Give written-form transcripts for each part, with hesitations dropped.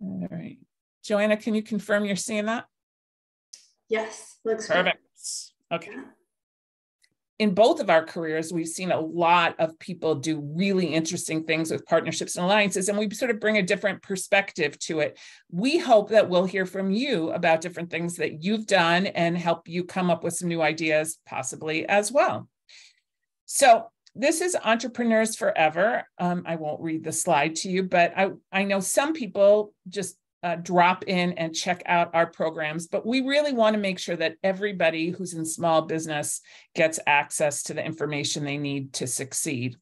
All right. Joanna, can you confirm you're seeing that? Yes, looks perfect. Good. Okay. Yeah. In both of our careers, we've seen a lot of people do really interesting things with partnerships and alliances, and we sort of bring a different perspective to it. We hope that we'll hear from you about different things that you've done and help you come up with some new ideas, possibly as well. So this is Entrepreneurs Forever. I won't read the slide to you, but I know some people just drop in and check out our programs, but we really want to make sure that everybody who's in small business gets access to the information they need to succeed.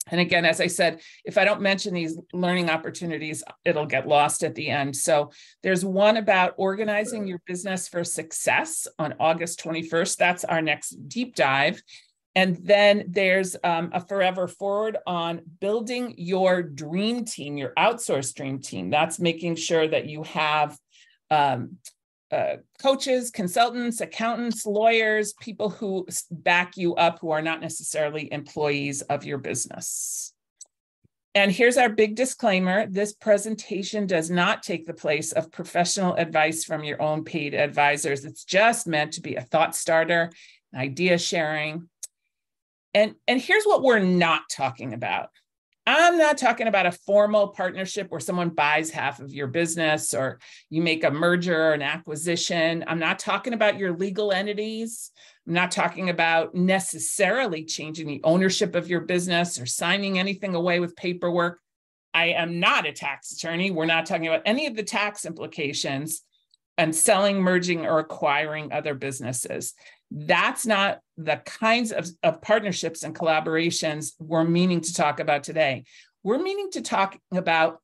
And again, as I said, if I don't mention these learning opportunities, it'll get lost at the end. So there's one about organizing your business for success on August 21st. That's our next deep dive. And then there's a Forever Forward on building your dream team, your outsourced dream team. That's making sure that you have coaches, consultants, accountants, lawyers, people who back you up who are not necessarily employees of your business. And here's our big disclaimer. This presentation does not take the place of professional advice from your own paid advisors. It's just meant to be a thought starter, idea sharing. And here's what we're not talking about. I'm not talking about a formal partnership where someone buys half of your business or you make a merger or an acquisition. I'm not talking about your legal entities. I'm not talking about necessarily changing the ownership of your business or signing anything away with paperwork. I am not a tax attorney. We're not talking about any of the tax implications and selling, merging, or acquiring other businesses. That's not the kinds of partnerships and collaborations we're meaning to talk about today. We're meaning to talk about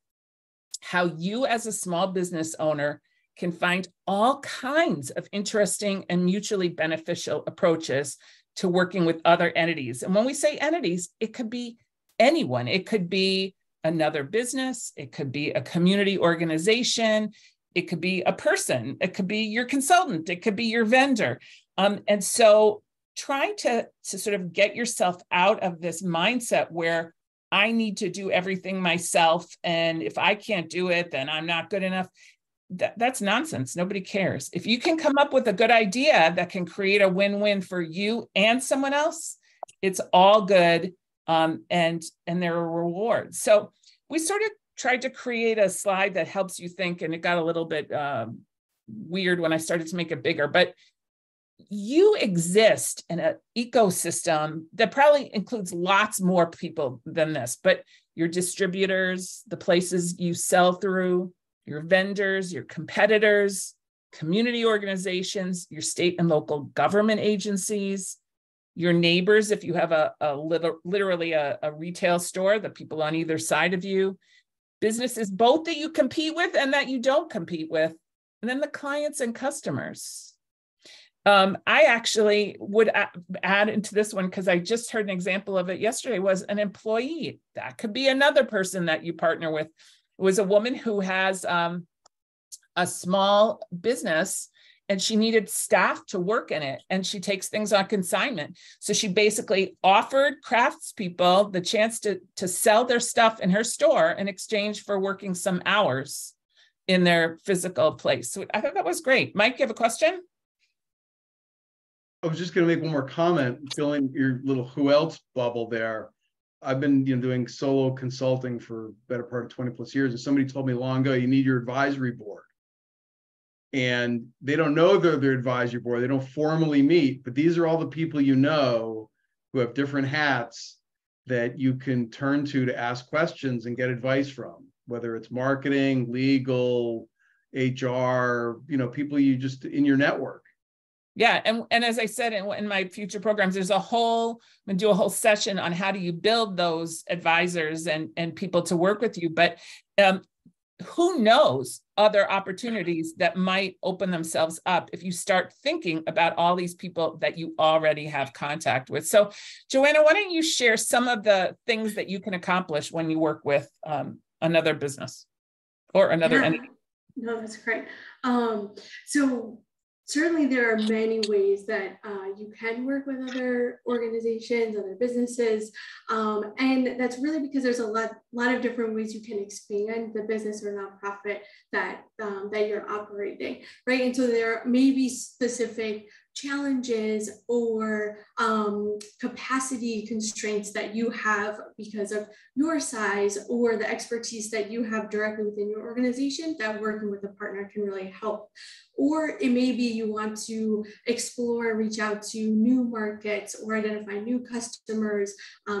how you as a small business owner can find all kinds of interesting and mutually beneficial approaches to working with other entities. And when we say entities, it could be anyone. It could be another business. It could be a community organization. It could be a person. It could be your consultant. It could be your vendor. And so trying to sort of get yourself out of this mindset where I need to do everything myself. And if I can't do it, then I'm not good enough. That's nonsense. Nobody cares. If you can come up with a good idea that can create a win-win for you and someone else, it's all good. And there are rewards. So we sort of tried to create a slide that helps you think, and it got a little bit weird when I started to make it bigger, but you exist in an ecosystem that probably includes lots more people than this, but your distributors, the places you sell through, your vendors, your competitors, community organizations, your state and local government agencies, your neighbors, if you have literally a retail store, the people on either side of you, businesses both that you compete with and that you don't compete with, and then the clients and customers. I actually would add into this one, because I just heard an example of it yesterday, was an employee. That could be another person that you partner with. It was a woman who has a small business and she needed staff to work in it. And she takes things on consignment. So she basically offered craftspeople the chance to sell their stuff in her store in exchange for working some hours in their physical place. So I thought that was great. Mike, you have a question? I was just going to make one more comment, filling your little who else bubble there. I've been doing solo consulting for the better part of 20 plus years. And somebody told me long ago, you need your advisory board. And they don't know they're their advisory board. They don't formally meet, but these are all the people you know who have different hats that you can turn to ask questions and get advice from, whether it's marketing, legal, HR, people you just in your network. Yeah. And as I said, in my future programs, I'm going to do a whole session on how do you build those advisors and people to work with you. But who knows other opportunities that might open themselves up if you start thinking about all these people that you already have contact with. So Joanna, why don't you share some of the things that you can accomplish when you work with another business or another entity? No, that's great. So certainly there are many ways that you can work with other organizations, other businesses. And that's really because there's a lot of different ways you can expand the business or nonprofit that you're operating, right? And so there may be specific challenges or capacity constraints that you have because of your size or the expertise that you have directly within your organization that working with a partner can really help. Or it may be you want to explore, reach out to new markets or identify new customers,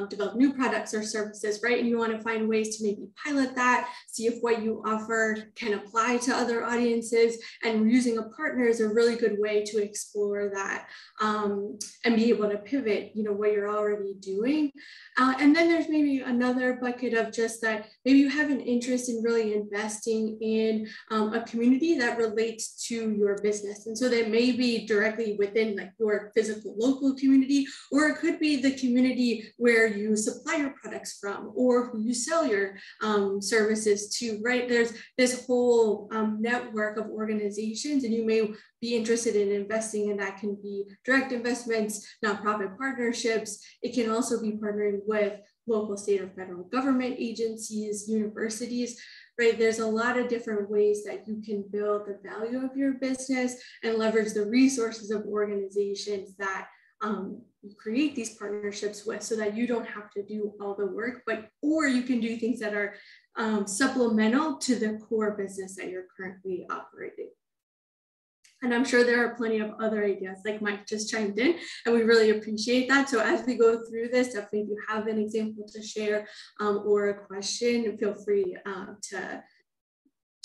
develop new products or services, right? And you want to find ways to maybe pilot that, see if what you offer can apply to other audiences. And using a partner is a really good way to explore that and be able to pivot, what you're already doing. And then there's maybe another bucket of just that maybe you have an interest in really investing in a community that relates to your business. And so that may be directly within like your physical local community, or it could be the community where you supply your products from or who you sell your services to, right? There's this whole network of organizations, and you may be interested in investing, and that can be direct investments, nonprofit partnerships. It can also be partnering with local, state, or federal government agencies, universities, right? There's a lot of different ways that you can build the value of your business and leverage the resources of organizations that you create these partnerships with, so that you don't have to do all the work, or you can do things that are supplemental to the core business that you're currently operating. And I'm sure there are plenty of other ideas, like Mike just chimed in, and we really appreciate that. So as we go through this, definitely if you have an example to share or a question, feel free to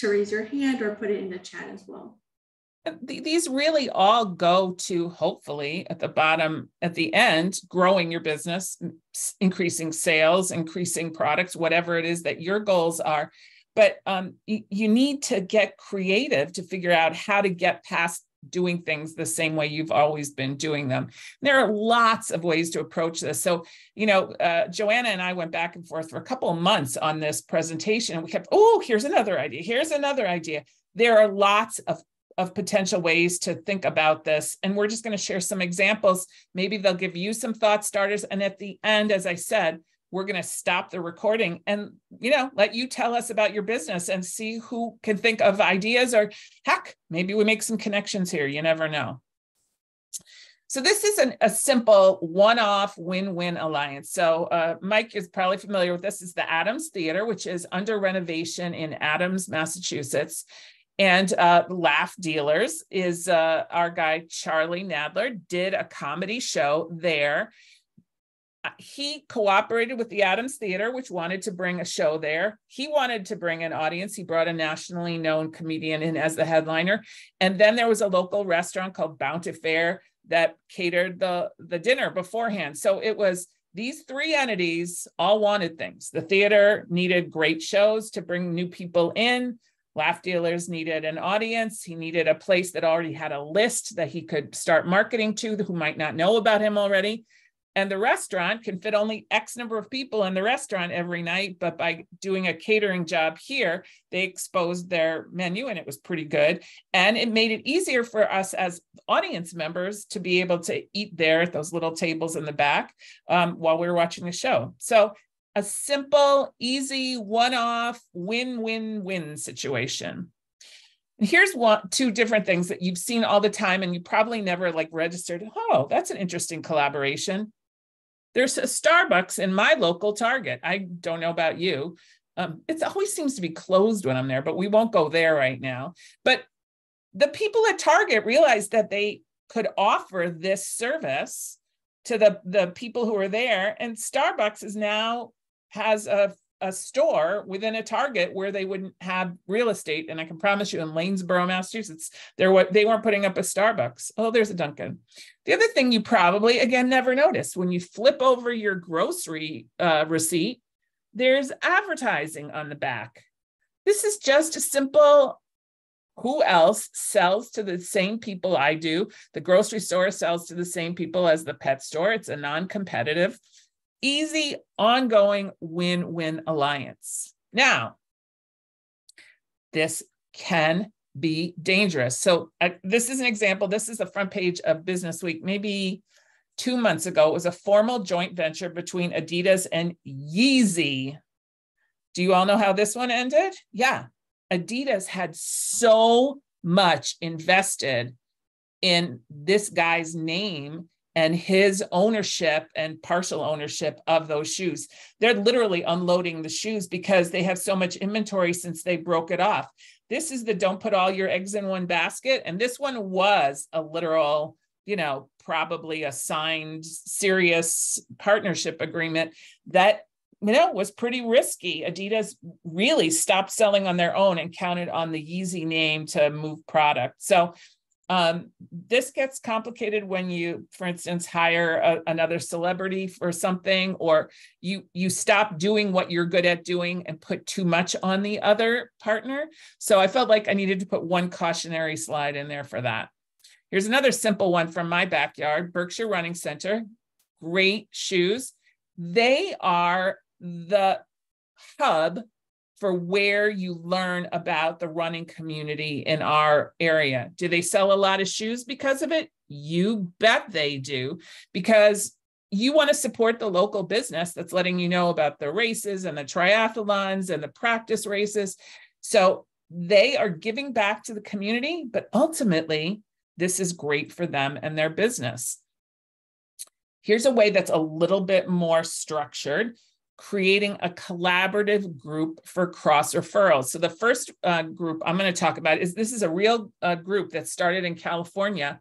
raise your hand or put it in the chat as well. These really all go to, hopefully, at the bottom, at the end, growing your business, increasing sales, increasing products, whatever it is that your goals are. But you need to get creative to figure out how to get past doing things the same way you've always been doing them. There are lots of ways to approach this. So, Joanna and I went back and forth for a couple of months on this presentation, and we kept, here's another idea. Here's another idea. There are lots of potential ways to think about this. And we're just going to share some examples. Maybe they'll give you some thought starters. And at the end, as I said, we're going to stop the recording and, let you tell us about your business and see who can think of ideas, or heck, maybe we make some connections here. You never know. So this is a simple one-off win-win alliance. So Mike is probably familiar with this. Is the Adams Theater, which is under renovation in Adams, Massachusetts. And Laugh Dealers is our guy, Charlie Nadler, did a comedy show there. He cooperated with the Adams Theater, which wanted to bring a show there. He wanted to bring an audience. He brought a nationally known comedian in as the headliner. And then there was a local restaurant called Bountifare that catered the dinner beforehand. So it was these three entities all wanted things. The theater needed great shows to bring new people in. Laugh Dealers needed an audience. He needed a place that already had a list that he could start marketing to who might not know about him already. And the restaurant can fit only X number of people in the restaurant every night, but by doing a catering job here, they exposed their menu and it was pretty good. And it made it easier for us as audience members to be able to eat there at those little tables in the back while we were watching the show. So a simple, easy, one-off, win-win-win situation. And here's two different things that you've seen all the time and you probably never registered. Oh, that's an interesting collaboration. There's a Starbucks in my local Target. I don't know about you. It always seems to be closed when I'm there, but we won't go there right now. But the people at Target realized that they could offer this service to the people who are there. And Starbucks has a store within a Target where they wouldn't have real estate. And I can promise you in Lanesboro, Massachusetts, they weren't putting up a Starbucks. Oh, there's a Dunkin'. The other thing you probably, again, never noticed, when you flip over your grocery receipt, there's advertising on the back. This is just a simple, who else sells to the same people I do? The grocery store sells to the same people as the pet store. It's a non-competitive, easy, ongoing win-win alliance. Now, this can be dangerous. So this is an example. This is the front page of Business Week. Maybe 2 months ago, it was a formal joint venture between Adidas and Yeezy. Do you all know how this one ended? Yeah. Adidas had so much invested in this guy's name and his ownership and partial ownership of those shoes. They're literally unloading the shoes because they have so much inventory since they broke it off. This is the don't put all your eggs in one basket. And this one was a literal, probably a signed serious partnership agreement that, was pretty risky. Adidas really stopped selling on their own and counted on the Yeezy name to move product. So this gets complicated when you, for instance, hire another celebrity for something, or you stop doing what you're good at doing and put too much on the other partner. So I felt like I needed to put one cautionary slide in there for that. Here's another simple one from my backyard, Berkshire Running Center. Great shoes. They are the hub for where you learn about the running community in our area. Do they sell a lot of shoes because of it? You bet they do, because you want to support the local business that's letting you know about the races and the triathlons and the practice races. So they are giving back to the community, but ultimately, this is great for them and their business. Here's a way that's a little bit more structured, creating a collaborative group for cross referrals. So the first group I'm going to talk about this is a real group that started in California.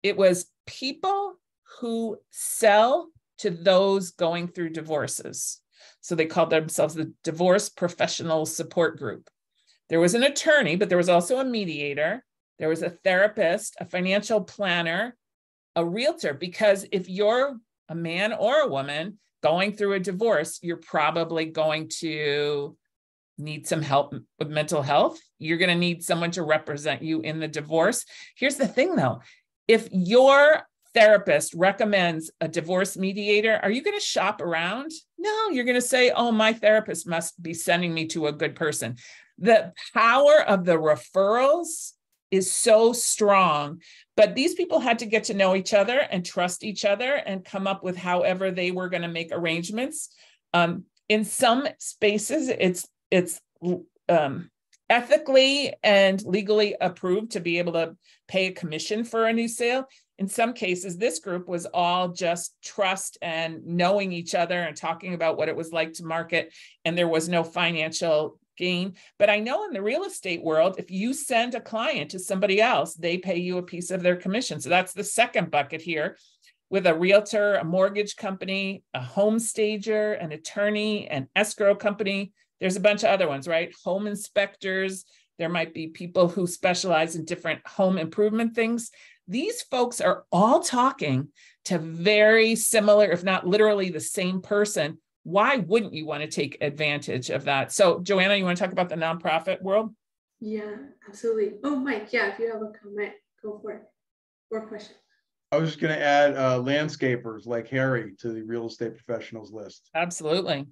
It was people who sell to those going through divorces. So they called themselves the Divorce Professional Support Group. There was an attorney, but there was also a mediator. There was a therapist, a financial planner, a realtor, because if you're a man or a woman going through a divorce, you're probably going to need some help with mental health. You're going to need someone to represent you in the divorce. Here's the thing though, if your therapist recommends a divorce mediator, are you going to shop around? No, you're going to say, oh, my therapist must be sending me to a good person. The power of the referrals is so strong, but these people had to get to know each other and trust each other and come up with however they were going to make arrangements. In some spaces, it's ethically and legally approved to be able to pay a commission for a new sale. In some cases, this group was all just trust and knowing each other and talking about what it was like to market, and there was no financial gain. But I know in the real estate world, if you send a client to somebody else, they pay you a piece of their commission. So that's the second bucket here, with a realtor, a mortgage company, a home stager, an attorney, an escrow company. There's a bunch of other ones, right? Home inspectors. There might be people who specialize in different home improvement things. These folks are all talking to very similar, if not literally the same person. Why wouldn't you want to take advantage of that? So Joanna, you want to talk about the nonprofit world? Yeah, absolutely. Oh, Mike, yeah, if you have a comment, go for it. Or question. I was just going to add landscapers like Harry to the real estate professionals list. Absolutely.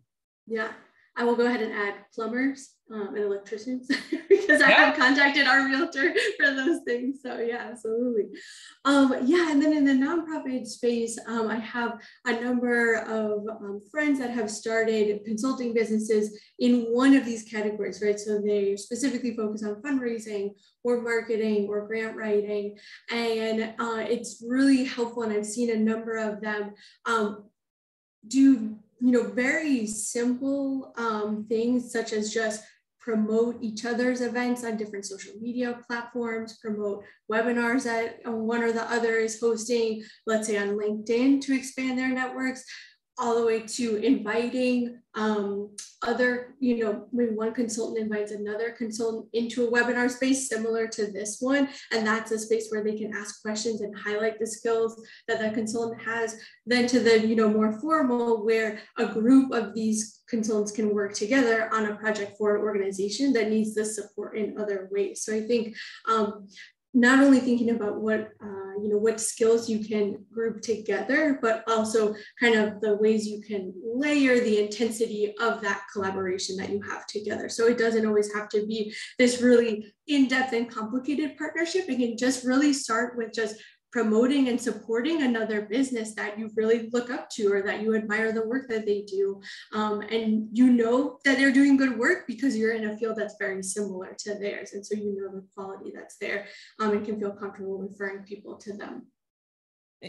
Yeah, I will go ahead and add plumbers and electricians because I have contacted our realtor for those things. So yeah, absolutely. Yeah, and then in the nonprofit space, I have a number of friends that have started consulting businesses in one of these categories, right? So they specifically focus on fundraising or marketing or grant writing. And it's really helpful. And I've seen a number of them do very simple things such as just promote each other's events on different social media platforms, promote webinars that one or the other is hosting, let's say on LinkedIn, to expand their networks, all the way to inviting other, when one consultant invites another consultant into a webinar space similar to this one, and that's a space where they can ask questions and highlight the skills that the consultant has, then to the, more formal, where a group of these consultants can work together on a project for an organization that needs the support in other ways. So I think not only thinking about what skills you can group together, but also kind of the ways you can layer the intensity of that collaboration that you have together. So it doesn't always have to be this really in-depth and complicated partnership. It can just really start with just promoting and supporting another business that you really look up to, or that you admire the work that they do. And you know that they're doing good work because you're in a field that's very similar to theirs. And so you know the quality that's there, and can feel comfortable referring people to them.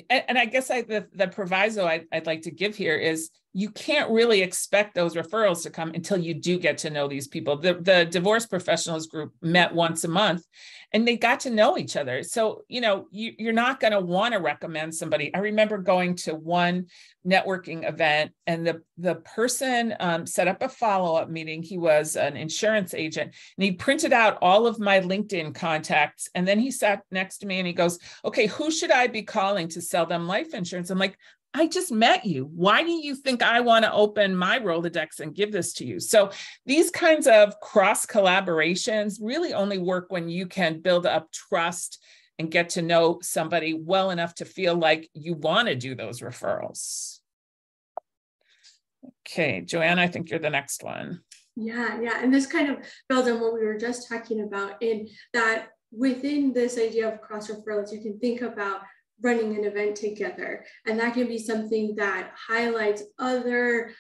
And I guess the proviso I'd like to give here is you can't really expect those referrals to come until you do get to know these people. The divorce professionals group met once a month and they got to know each other. So, you're not going to want to recommend somebody. I remember going to one networking event and the person set up a follow-up meeting. He was an insurance agent and he printed out all of my LinkedIn contacts. And then he sat next to me and he goes, okay, who should I be calling to sell them life insurance? I'm like, I just met you. Why do you think I want to open my Rolodex and give this to you? So these kinds of cross collaborations really only work when you can build up trust and get to know somebody well enough to feel like you want to do those referrals. Okay, Joanna, I think you're the next one. Yeah. And this kind of builds on what we were just talking about, in that within this idea of cross referrals, you can think about running an event together. And that can be something that highlights other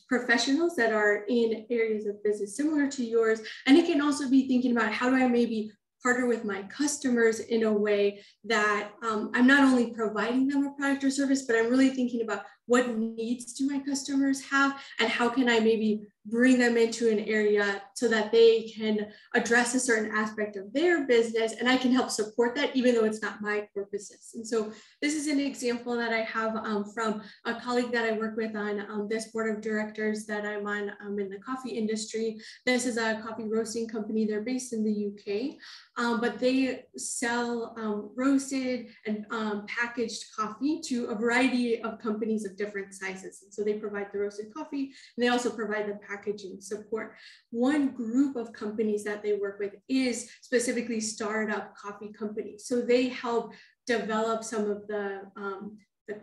professionals that are in areas of business similar to yours. And it can also be thinking about, how do I maybe partner with my customers in a way that I'm not only providing them a product or service, but I'm really thinking about what needs do my customers have, and how can I maybe bring them into an area so that they can address a certain aspect of their business, and I can help support that even though it's not my core business. And so this is an example that I have from a colleague that I work with on this board of directors that I'm on in the coffee industry. This is a coffee roasting company. They're based in the UK, but they sell roasted and packaged coffee to a variety of companies of different sizes. And so they provide the roasted coffee, and they also provide the packaging support. One group of companies that they work with is specifically startup coffee companies. So they help develop some of the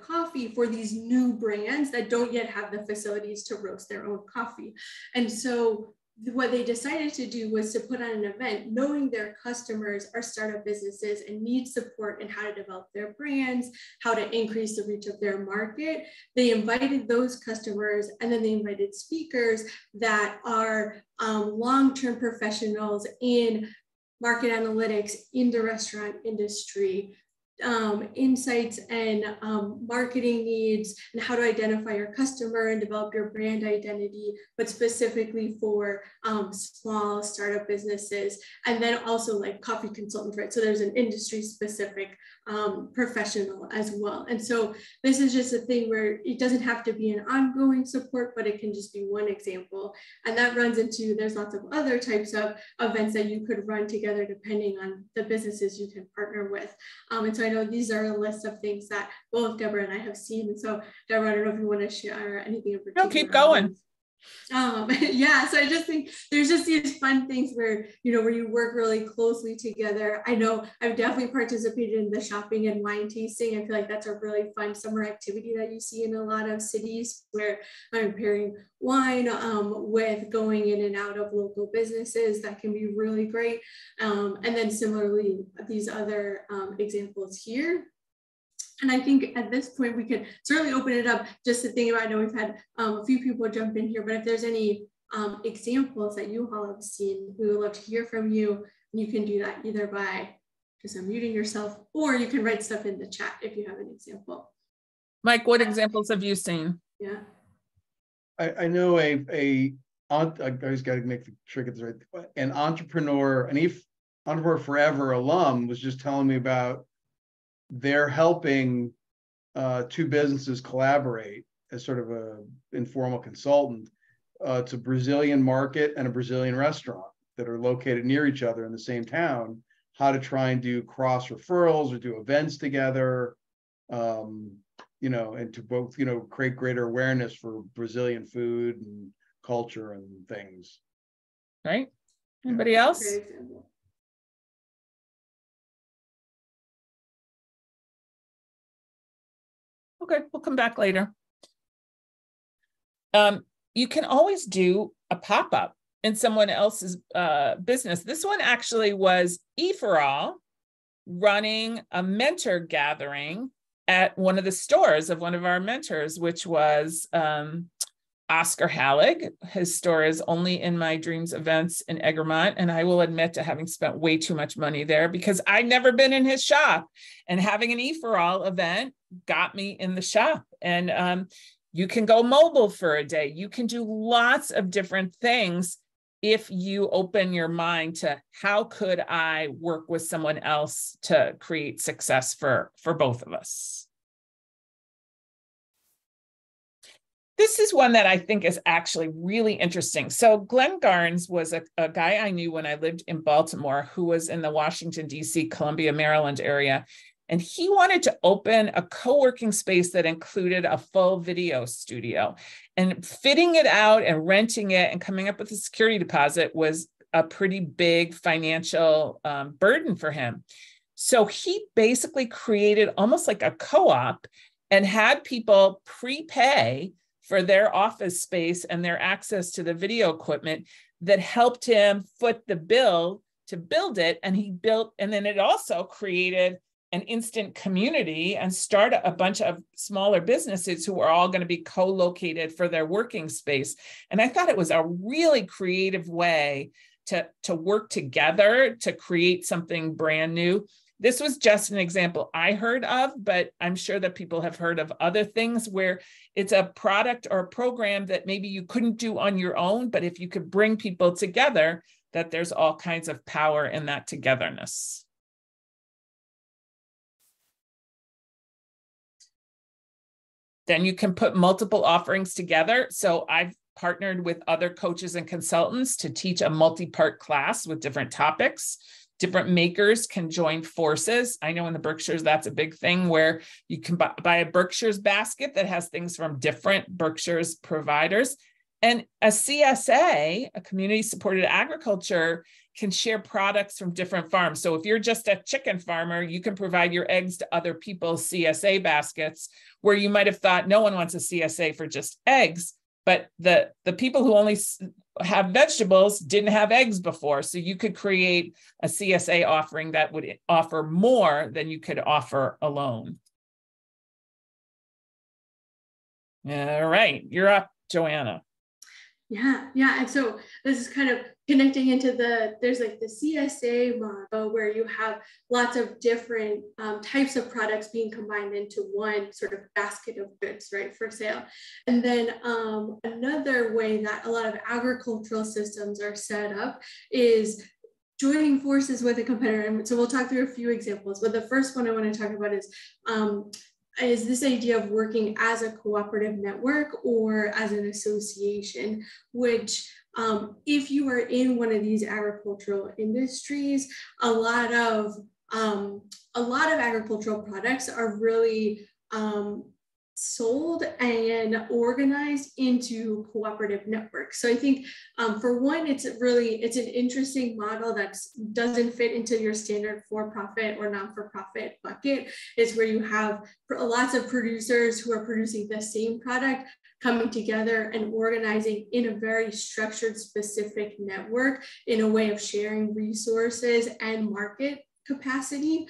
coffee for these new brands that don't yet have the facilities to roast their own coffee. And so what they decided to do was to put on an event, knowing their customers are startup businesses and need support in how to develop their brands, how to increase the reach of their market. They invited those customers, and then they invited speakers that are long-term professionals in market analytics, in the restaurant industry, insights and marketing needs, and how to identify your customer and develop your brand identity, but specifically for small startup businesses. And then also like coffee consultants, right? So there's an industry specific professional as well. And so this is just a thing where it doesn't have to be an ongoing support, but it can just be one example. And that runs into, there's lots of other types of events that you could run together depending on the businesses you can partner with. And so I know these are a list of things that both Deborah and I have seen. And so Deborah, I don't know if you want to share anything in particular. No, keep going. Yeah, so I just think there's just these fun things where, where you work really closely together. I know I've definitely participated in the shopping and wine tasting. I feel like that's a really fun summer activity that you see in a lot of cities, where I'm pairing wine with going in and out of local businesses. That can be really great. And then similarly, these other examples here. And I think at this point, we could certainly open it up just to think about. I know we've had a few people jump in here, but if there's any examples that you all have seen, we would love to hear from you. You can do that either by just unmuting yourself, or you can write stuff in the chat if you have an example. Mike, what examples have you seen? Yeah. I know I always got to make sure I get this right. An entrepreneur, Entrepreneur Forever alum was just telling me about they're helping two businesses collaborate as sort of a informal consultant to Brazilian market and a Brazilian restaurant that are located near each other in the same town, how to try and do cross referrals or do events together, and to both, create greater awareness for Brazilian food and culture and things. Right. Anybody else? Okay, we'll come back later. You can always do a pop-up in someone else's business. This one actually was E4All running a mentor gathering at one of the stores of one of our mentors, which was Oscar Hallig. His store is Only in My Dreams Events in Egremont. And I will admit to having spent way too much money there because I'd never been in his shop, and having an E4All event got me in the shop. And you can go mobile for a day. You can do lots of different things if you open your mind to how could I work with someone else to create success for both of us. This is one that I think is actually really interesting. So Glenn Garnes was a guy I knew when I lived in Baltimore who was in the Washington, D.C., Columbia, Maryland area. And he wanted to open a co-working space that included a full video studio. And fitting it out and renting it and coming up with a security deposit was a pretty big financial burden for him. So he basically created almost like a co-op and had people prepay for their office space and their access to the video equipment that helped him foot the bill to build it. And he built, and then it also created an instant community and start a bunch of smaller businesses who are all going to be co-located for their working space. And I thought it was a really creative way to work together to create something brand new. This was just an example I heard of, but I'm sure that people have heard of other things where it's a product or a program that maybe you couldn't do on your own, but if you could bring people together, that there's all kinds of power in that togetherness. Then you can put multiple offerings together. So I've partnered with other coaches and consultants to teach a multi-part class with different topics. Different makers can join forces. I know in the Berkshires, that's a big thing where you can buy a Berkshires basket that has things from different Berkshires providers. And a CSA, a community supported agriculture, can share products from different farms. So if you're just a chicken farmer, you can provide your eggs to other people's CSA baskets where you might have thought no one wants a CSA for just eggs, but the people who only have vegetables didn't have eggs before. So you could create a CSA offering that would offer more than you could offer alone. All right, you're up, Joanna. Yeah. And so this is kind of connecting into there's like the CSA model where you have lots of different types of products being combined into one sort of basket of goods, right, for sale. And then another way that a lot of agricultural systems are set up is joining forces with a competitor. And so we'll talk through a few examples, but the first one I want to talk about is this idea of working as a cooperative network or as an association, which if you are in one of these agricultural industries, a lot of agricultural products are really sold and organized into cooperative networks. So I think for one, it's an interesting model that doesn't fit into your standard for-profit or non-for-profit bucket. It's where you have lots of producers who are producing the same product coming together and organizing in a very structured, specific network in a way of sharing resources and market capacity.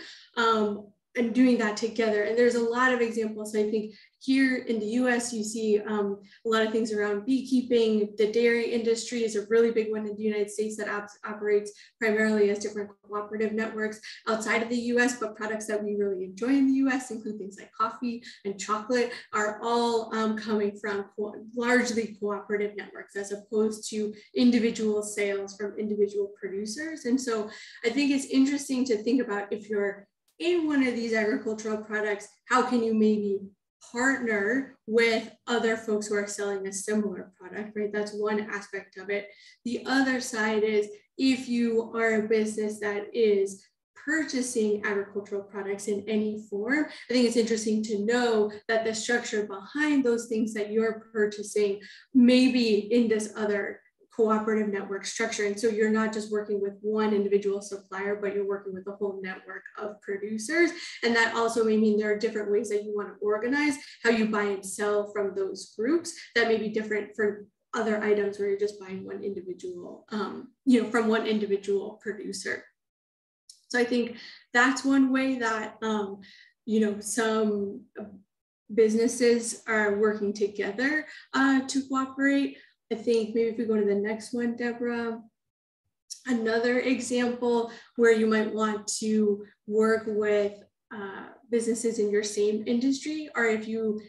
And doing that together. And there's a lot of examples. So I think here in the US, you see a lot of things around beekeeping. The dairy industry is a really big one in the United States that operates primarily as different cooperative networks outside of the US, but products that we really enjoy in the US include things like coffee and chocolate are all coming from largely cooperative networks as opposed to individual sales from individual producers. And so I think it's interesting to think about if you're in one of these agricultural products, how can you maybe partner with other folks who are selling a similar product, right? That's one aspect of it. The other side is if you are a business that is purchasing agricultural products in any form, I think it's interesting to know that the structure behind those things that you're purchasing may be in this other cooperative network structure. And so you're not just working with one individual supplier, but you're working with a whole network of producers. And that also may mean there are different ways that you want to organize how you buy and sell from those groups that may be different for other items where you're just buying one individual, from one individual producer. So I think that's one way that, some businesses are working together to cooperate. I think maybe if we go to the next one, Deborah, another example where you might want to work with businesses in your same industry, or if you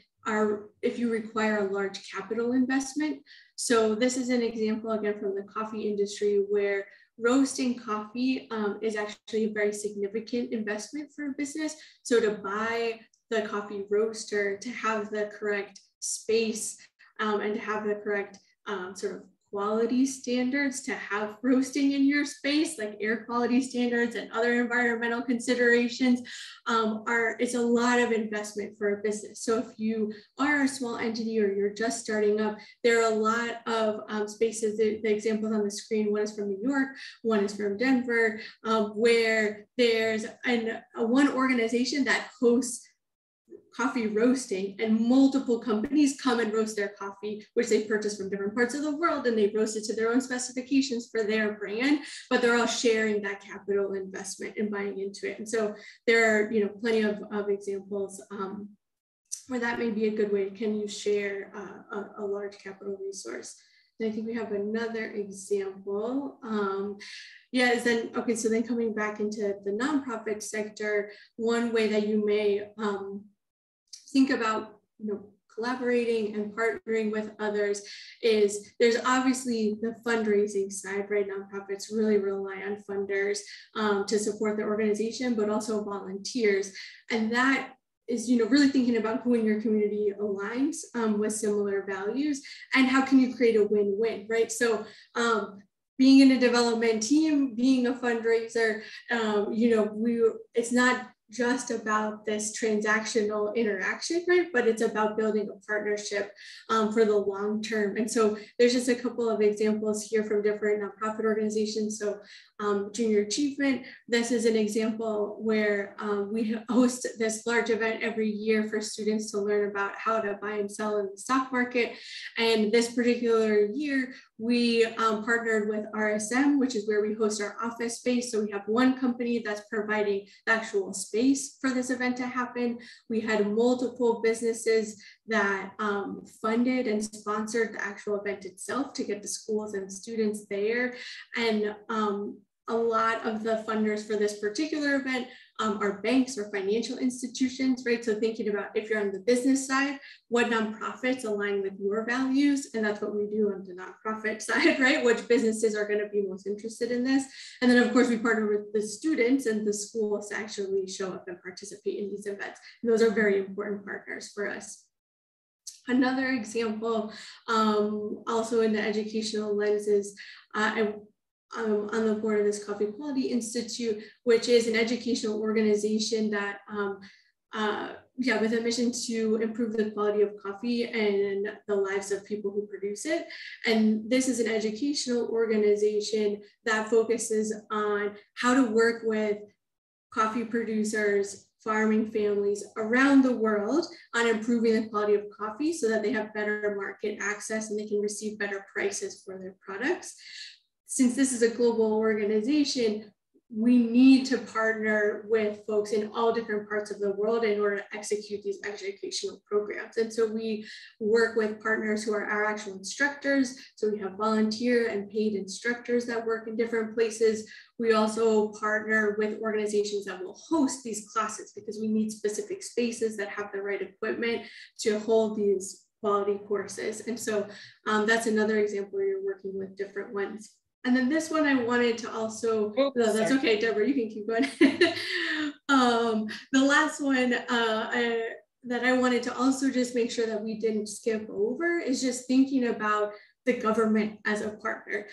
require a large capital investment. So this is an example again from the coffee industry where roasting coffee is actually a very significant investment for a business. So to buy the coffee roaster, to have the correct space and to have the correct sort of quality standards to have roasting in your space, like air quality standards and other environmental considerations, it's a lot of investment for a business. So if you are a small entity or you're just starting up, there are a lot of spaces. The examples on the screen, one is from New York, one is from Denver, where there's one organization that hosts coffee roasting, and multiple companies come and roast their coffee, which they purchase from different parts of the world, and they roast it to their own specifications for their brand, but they're all sharing that capital investment and buying into it. And so there are plenty of examples where that may be a good way. Can you share a large capital resource? And I think we have another example. So then coming back into the nonprofit sector, one way that you may think about collaborating and partnering with others is there's obviously the fundraising side, right? Nonprofits really rely on funders to support their organization, but also volunteers. And that is really thinking about who in your community aligns with similar values and how can you create a win-win, right? So being in a development team, being a fundraiser, it's not just about this transactional interaction, right? But it's about building a partnership for the long term. And so there's just a couple of examples here from different nonprofit organizations. So Junior Achievement, this is an example where we host this large event every year for students to learn about how to buy and sell in the stock market. And this particular year, we partnered with RSM, which is where we host our office space. So we have one company that's providing the actual space for this event to happen. We had multiple businesses that funded and sponsored the actual event itself to get the schools and students there. And a lot of the funders for this particular event are banks or financial institutions, right? So thinking about if you're on the business side, what nonprofits align with your values, and that's what we do on the nonprofit side, right? Which businesses are going to be most interested in this. And then of course we partner with the students and the schools to actually show up and participate in these events. And those are very important partners for us. Another example, also in the educational lens, is on the board of this Coffee Quality Institute, which is an educational organization that, with a mission to improve the quality of coffee and the lives of people who produce it. And this is an educational organization that focuses on how to work with coffee producers, farming families around the world on improving the quality of coffee so that they have better market access and they can receive better prices for their products. Since this is a global organization, we need to partner with folks in all different parts of the world in order to execute these educational programs. And so we work with partners who are our actual instructors. So we have volunteer and paid instructors that work in different places. We also partner with organizations that will host these classes because we need specific spaces that have the right equipment to hold these quality courses. And so that's another example where you're working with different ones. And then this one I wanted to also, that's okay, Deborah, you can keep going. The last one that I wanted to also just make sure that we didn't skip over is just thinking about the government as a partner.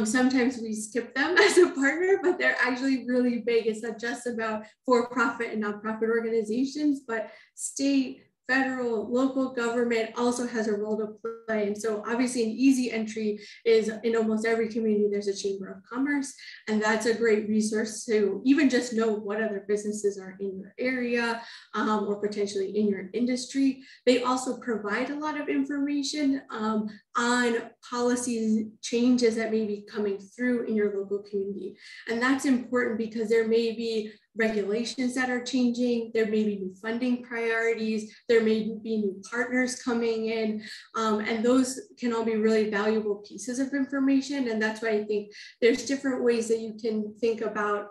Sometimes we skip them as a partner, but they're actually really big. It's not just about for-profit and nonprofit organizations, but state, federal, local government also has a role to play. And so obviously an easy entry is in almost every community, there's a Chamber of Commerce. And that's a great resource to even just know what other businesses are in your area or potentially in your industry. They also provide a lot of information on policies changes that may be coming through in your local community. And that's important because there may be regulations that are changing, there may be new funding priorities, there may be new partners coming in, and those can all be really valuable pieces of information. And that's why I think there's different ways that you can think about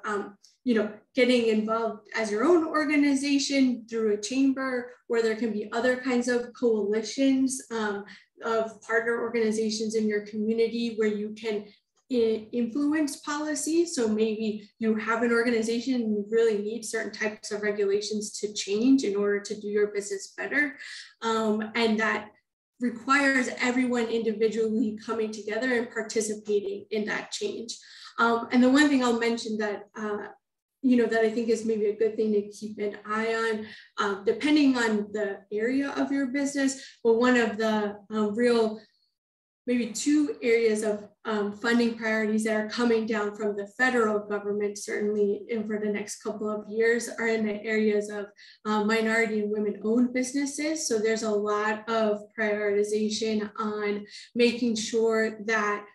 getting involved as your own organization through a chamber, where there can be other kinds of coalitions of partner organizations in your community where you can influence policy. So maybe you have an organization and you really need certain types of regulations to change in order to do your business better. And that requires everyone individually coming together and participating in that change. And the one thing I'll mention that that I think is maybe a good thing to keep an eye on, depending on the area of your business, but one of the maybe two areas of funding priorities that are coming down from the federal government, certainly for the next couple of years, are in the areas of minority and women-owned businesses. So there's a lot of prioritization on making sure that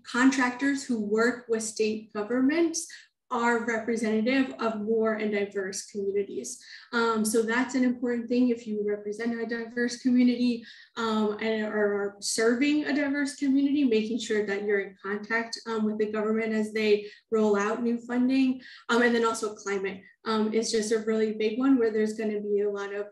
contractors who work with state governments are representative of more and diverse communities. So that's an important thing if you represent a diverse community and are serving a diverse community, making sure that you're in contact with the government as they roll out new funding. And then also climate is just a really big one where there's going to be a lot of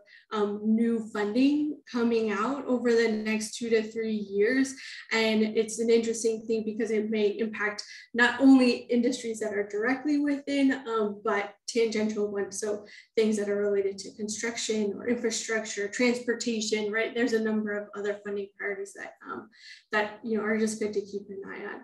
new funding coming out over the next 2 to 3 years. And it's an interesting thing because it may impact not only industries that are directly within, but tangential ones. So things that are related to construction or infrastructure, transportation, right? There's a number of other funding priorities that, are just good to keep an eye on.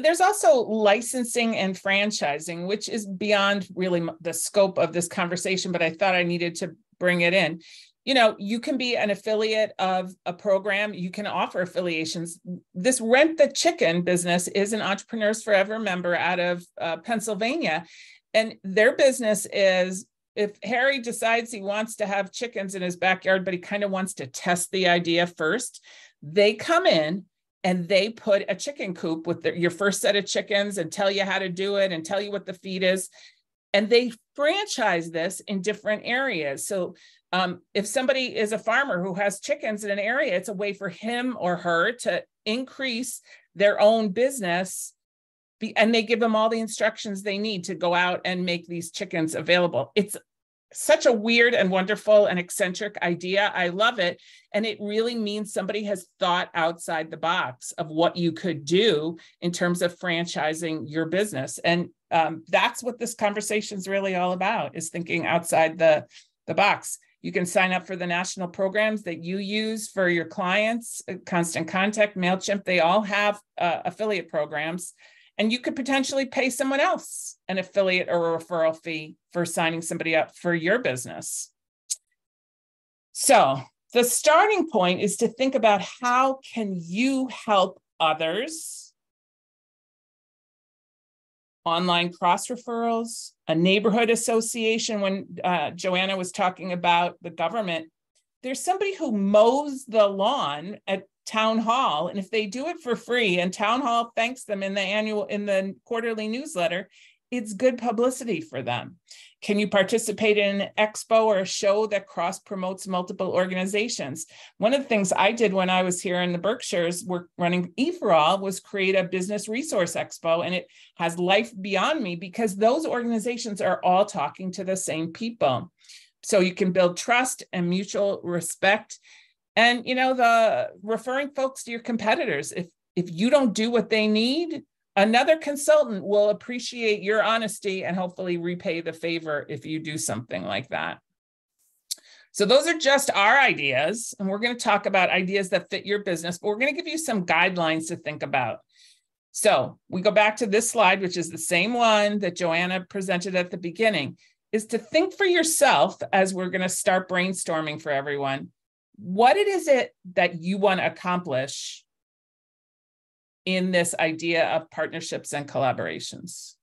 There's also licensing and franchising, which is beyond really the scope of this conversation, but I thought I needed to bring it in. You can be an affiliate of a program. You can offer affiliations. This Rent the Chicken business is an Entrepreneurs Forever member out of Pennsylvania. And their business is, if Harry decides he wants to have chickens in his backyard, but he kind of wants to test the idea first, they come in and they put a chicken coop with your first set of chickens and tell you how to do it and tell you what the feed is. And they franchise this in different areas. So if somebody is a farmer who has chickens in an area, it's a way for him or her to increase their own business. And they give them all the instructions they need to go out and make these chickens available. It's such a weird and wonderful and eccentric idea. I love it. And it really means somebody has thought outside the box of what you could do in terms of franchising your business. And that's what this conversation is really all about, is thinking outside the box. You can sign up for the national programs that you use for your clients, Constant Contact, MailChimp, they all have affiliate programs. And you could potentially pay someone else an affiliate or a referral fee for signing somebody up for your business. So the starting point is to think about how can you help others? Online cross referrals, a neighborhood association. When Joanna was talking about the government, there's somebody who mows the lawn at town hall, and if they do it for free and town hall thanks them in the quarterly newsletter, it's good publicity for them. Can you participate in an expo or a show that cross promotes multiple organizations? One of the things I did when I was here in the Berkshires, running E4All, was create a business resource expo, and it has life beyond me because those organizations are all talking to the same people. So you can build trust and mutual respect. And, the referring folks to your competitors, if you don't do what they need, another consultant will appreciate your honesty and hopefully repay the favor if you do something like that. So those are just our ideas. And we're going to talk about ideas that fit your business, but we're going to give you some guidelines to think about. So we go back to this slide, which is the same one that Joanna presented at the beginning. is to think for yourself, as we're going to start brainstorming for everyone, what it is that you want to accomplish in this idea of partnerships and collaborations.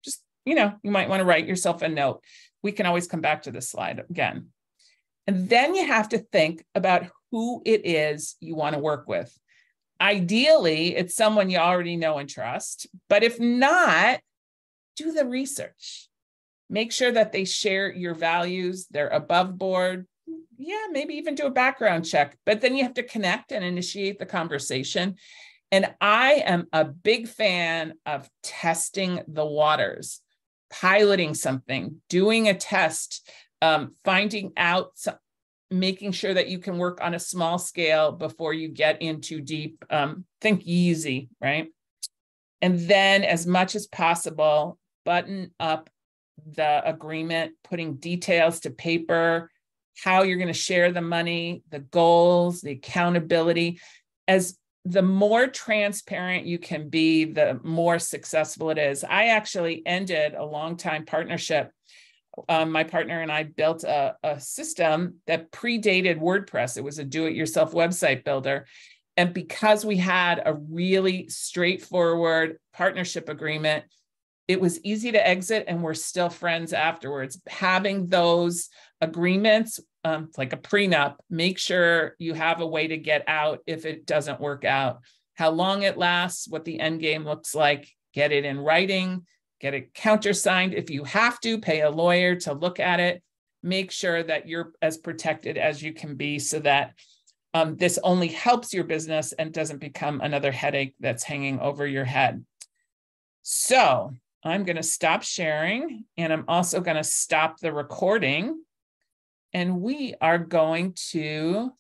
Just, you might want to write yourself a note. We can always come back to this slide again. And then you have to think about who it is you want to work with. Ideally, it's someone you already know and trust, but if not, do the research. Make sure that they share your values, they're above board. Yeah, maybe even do a background check, but then you have to connect and initiate the conversation. And I am a big fan of testing the waters, piloting something, doing a test, finding out, making sure that you can work on a small scale before you get into deep. Think easy, right? And then as much as possible, button up the agreement, putting details to paper, how you're going to share the money, the goals, the accountability. As the more transparent you can be, the more successful it is. I actually ended a long-time partnership. My partner and I built a system that predated WordPress. It was a do-it-yourself website builder. And because we had a really straightforward partnership agreement, it was easy to exit, and we're still friends afterwards. Having those agreements, like a prenup, make sure you have a way to get out if it doesn't work out. How long it lasts, what the end game looks like, get it in writing, get it countersigned. If you have to, pay a lawyer to look at it. Make sure that you're as protected as you can be so that this only helps your business and doesn't become another headache that's hanging over your head. So I'm going to stop sharing, and I'm also going to stop the recording, and we are going to